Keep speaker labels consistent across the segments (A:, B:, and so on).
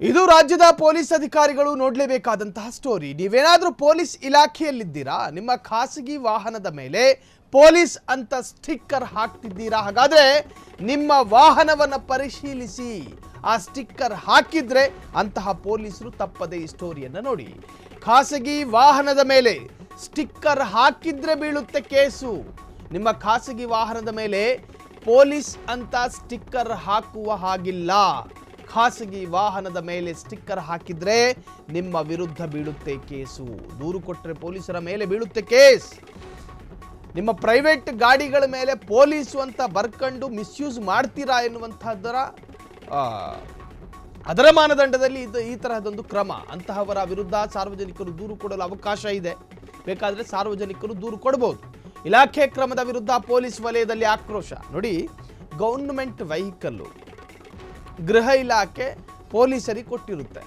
A: ಇದು ರಾಜ್ಯದ ಪೊಲೀಸ್ ಅಧಿಕಾರಿಗಳು ನೋಡಲೇಬೇಕಾದಂತಹ ಸ್ಟೋರಿ. ನೀವೇನಾದರೂ ಪೊಲೀಸ್ ಇಲಾಖೆಯಲ್ಲಿದ್ದೀರಾ, ನಿಮ್ಮ ಖಾಸಗಿ ವಾಹನದ ಮೇಲೆ ಪೊಲೀಸ್ ಅಂತ ಸ್ಟಿಕ್ಕರ್ ಹಾಕ್ತಿದ್ದೀರಾ, ಹಾಗಾದ್ರೆ ನಿಮ್ಮ ವಾಹನವನ್ನು ಪರಿಶೀಲಿಸಿ. ಆ ಸ್ಟಿಕ್ಕರ್ ಹಾಕಿದ್ರೆ ಅಂತಹ ಪೊಲೀಸರು ತಪ್ಪದೆ ಈ ಸ್ಟೋರಿಯನ್ನು ನೋಡಿ. ಖಾಸಗಿ ವಾಹನದ ಮೇಲೆ ಸ್ಟಿಕ್ಕರ್ ಹಾಕಿದ್ರೆ ಬೀಳುತ್ತೆ ಕೇಸು. ನಿಮ್ಮ ಖಾಸಗಿ ವಾಹನದ ಮೇಲೆ ಪೊಲೀಸ್ ಅಂತ ಸ್ಟಿಕ್ಕರ್ ಹಾಕುವ ಹಾಗಿಲ್ಲ. ಖಾಸಗಿ ವಾಹನದ ಮೇಲೆ ಸ್ಟಿಕ್ಕರ್ ಹಾಕಿದ್ರೆ ನಿಮ್ಮ ವಿರುದ್ಧ ಬೀಳುತ್ತೆ ಕೇಸು. ದೂರು ಕೊಟ್ಟರೆ ಪೊಲೀಸರ ಮೇಲೆ ಬೀಳುತ್ತೆ ಕೇಸ್. ನಿಮ್ಮ ಪ್ರೈವೇಟ್ ಗಾಡಿಗಳ ಮೇಲೆ ಪೊಲೀಸು ಅಂತ ಬರ್ಕೊಂಡು ಮಿಸ್ಯೂಸ್ ಮಾಡ್ತೀರಾ ಎನ್ನುವಂಥದ್ದರ ಅದರ ಮಾನದಂಡದಲ್ಲಿ ಈ ತರಹದೊಂದು ಕ್ರಮ. ಅಂತಹವರ ವಿರುದ್ಧ ಸಾರ್ವಜನಿಕರು ದೂರು ಕೊಡಲು ಅವಕಾಶ ಇದೆ. ಬೇಕಾದರೆ ಸಾರ್ವಜನಿಕರು ದೂರು ಕೊಡಬಹುದು. ಇಲಾಖೆ ಕ್ರಮದ ವಿರುದ್ಧ ಪೊಲೀಸ್ ವಲಯದಲ್ಲಿ ಆಕ್ರೋಶ ನೋಡಿ. ಗವರ್ನಮೆಂಟ್ ವೆಹಿಕಲ್ಲು ಗೃಹ ಇಲಾಖೆ ಪೊಲೀಸರಿಗೆ ಕೊಟ್ಟಿರುತ್ತೆ.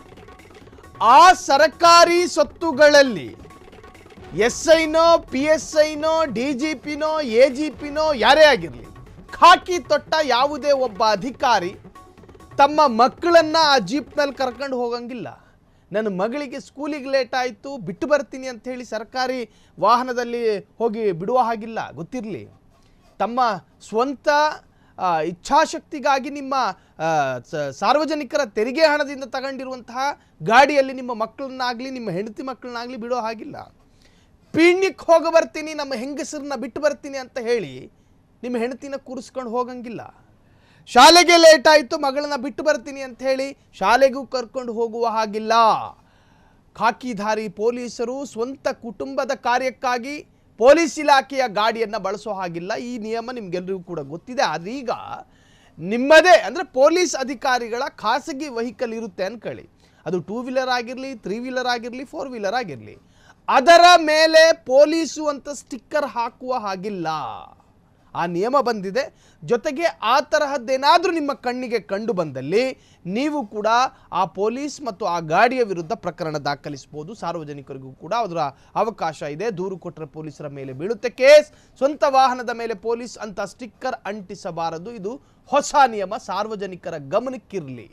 A: ಆ ಸರ್ಕಾರಿ ಸ್ವತ್ತುಗಳಲ್ಲಿ SIನೋ PSIನೋ DGPನೋ AGPನೋ ಯಾರೇ ಆಗಿರಲಿ, ಖಾಕಿ ತೊಟ್ಟ ಯಾವುದೇ ಒಬ್ಬ ಅಧಿಕಾರಿ ತಮ್ಮ ಮಕ್ಕಳನ್ನ ಆ ಜೀಪ್ನಲ್ಲಿ ಕರ್ಕೊಂಡು ಹೋಗಂಗಿಲ್ಲ. ನನ್ನ ಮಗಳಿಗೆ ಸ್ಕೂಲಿಗೆ ಲೇಟ್ ಆಯಿತು, ಬಿಟ್ಟು ಬರ್ತೀನಿ ಅಂತ ಹೇಳಿ ಸರ್ಕಾರಿ ವಾಹನದಲ್ಲಿ ಹೋಗಿ ಬಿಡುವ ಹಾಗಿಲ್ಲ. ಗೊತ್ತಿರಲಿ, ತಮ್ಮ ಸ್ವಂತ ಇಚ್ಛಾಶಕ್ತಿಗಾಗಿ ನಿಮ್ಮ ಸಾರ್ವಜನಿಕರ ತೆರಿಗೆ ಹಣದಿಂದ ತಗೊಂಡಿರುವಂತಹ ಗಾಡಿಯಲ್ಲಿ ನಿಮ್ಮ ಮಕ್ಕಳನ್ನಾಗಲಿ ನಿಮ್ಮ ಹೆಂಡತಿ ಮಕ್ಕಳನ್ನಾಗಲಿ ಬಿಡೋ ಹಾಗಿಲ್ಲ. ಪೀಣ್ಯಕ್ಕೆ ಹೋಗಿ ಬರ್ತೀನಿ, ನಮ್ಮ ಹೆಂಗಸರನ್ನ ಬಿಟ್ಟು ಬರ್ತೀನಿ ಅಂತ ಹೇಳಿ ನಿಮ್ಮ ಹೆಂಡತಿನ ಕೂರಿಸ್ಕೊಂಡು ಹೋಗಂಗಿಲ್ಲ. ಶಾಲೆಗೆ ಲೇಟ್ ಆಯಿತು, ಮಗಳನ್ನ ಬಿಟ್ಟು ಬರ್ತೀನಿ ಅಂತ ಹೇಳಿ ಶಾಲೆಗೂ ಕರ್ಕೊಂಡು ಹೋಗುವ ಹಾಗಿಲ್ಲ. ಖಾಕಿಧಾರಿ ಪೊಲೀಸರು ಸ್ವಂತ ಕುಟುಂಬದ ಕಾರ್ಯಕ್ಕಾಗಿ ಪೊಲೀಸ್ ಇಲಾಖೆಯ ಗಾಡಿಯನ್ನು ಬಳಸೋ ಹಾಗಿಲ್ಲ. ಈ ನಿಯಮ ನಿಮ್ಗೆಲ್ಲರಿಗೂ ಕೂಡ ಗೊತ್ತಿದೆ. ಆದರೆ ಈಗ ನಿಮ್ಮದೇ ಅಂದರೆ ಪೊಲೀಸ್ ಅಧಿಕಾರಿಗಳ ಖಾಸಗಿ ವೆಹಿಕಲ್ ಇರುತ್ತೆ ಅನ್ಕೊಳ್ಳಿ. ಅದು 2 ವೀಲರ್ ಆಗಿರಲಿ, 3 ವೀಲರ್ ಆಗಿರಲಿ, 4 ವೀಲರ್ ಆಗಿರಲಿ, ಅದರ ಮೇಲೆ ಪೊಲೀಸು ಅಂತ ಸ್ಟಿಕ್ಕರ್ ಹಾಕುವ ಹಾಗಿಲ್ಲ. ಆ ನಿಯಮ ಬಂದಿದೆ. ಜೊತೆಗೆ ಆ ತರಹದ್ದೇನಾದರೂ ನಿಮ್ಮ ಕಣ್ಣಿಗೆ ಕಂಡು ಬಂದಲ್ಲಿ ನೀವು ಕೂಡ ಆ ಪೊಲೀಸ್ ಮತ್ತು ಆ ಗಾಡಿಯ ವಿರುದ್ಧ ಪ್ರಕರಣ ದಾಖಲಿಸಬಹುದು. ಸಾರ್ವಜನಿಕರಿಗೂ ಕೂಡ ಅದರ ಅವಕಾಶ ಇದೆ. ದೂರು ಕೊಟ್ಟರೆ ಪೊಲೀಸರ ಮೇಲೆ ಬೀಳುತ್ತೆ ಕೇಸ್. ಸ್ವಂತ ವಾಹನದ ಮೇಲೆ ಪೊಲೀಸ್ ಅಂತ ಸ್ಟಿಕ್ಕರ್ ಅಂಟಿಸಬಾರದು. ಇದು ಹೊಸ ನಿಯಮ, ಸಾರ್ವಜನಿಕರ ಗಮನಕ್ಕಿರಲಿ.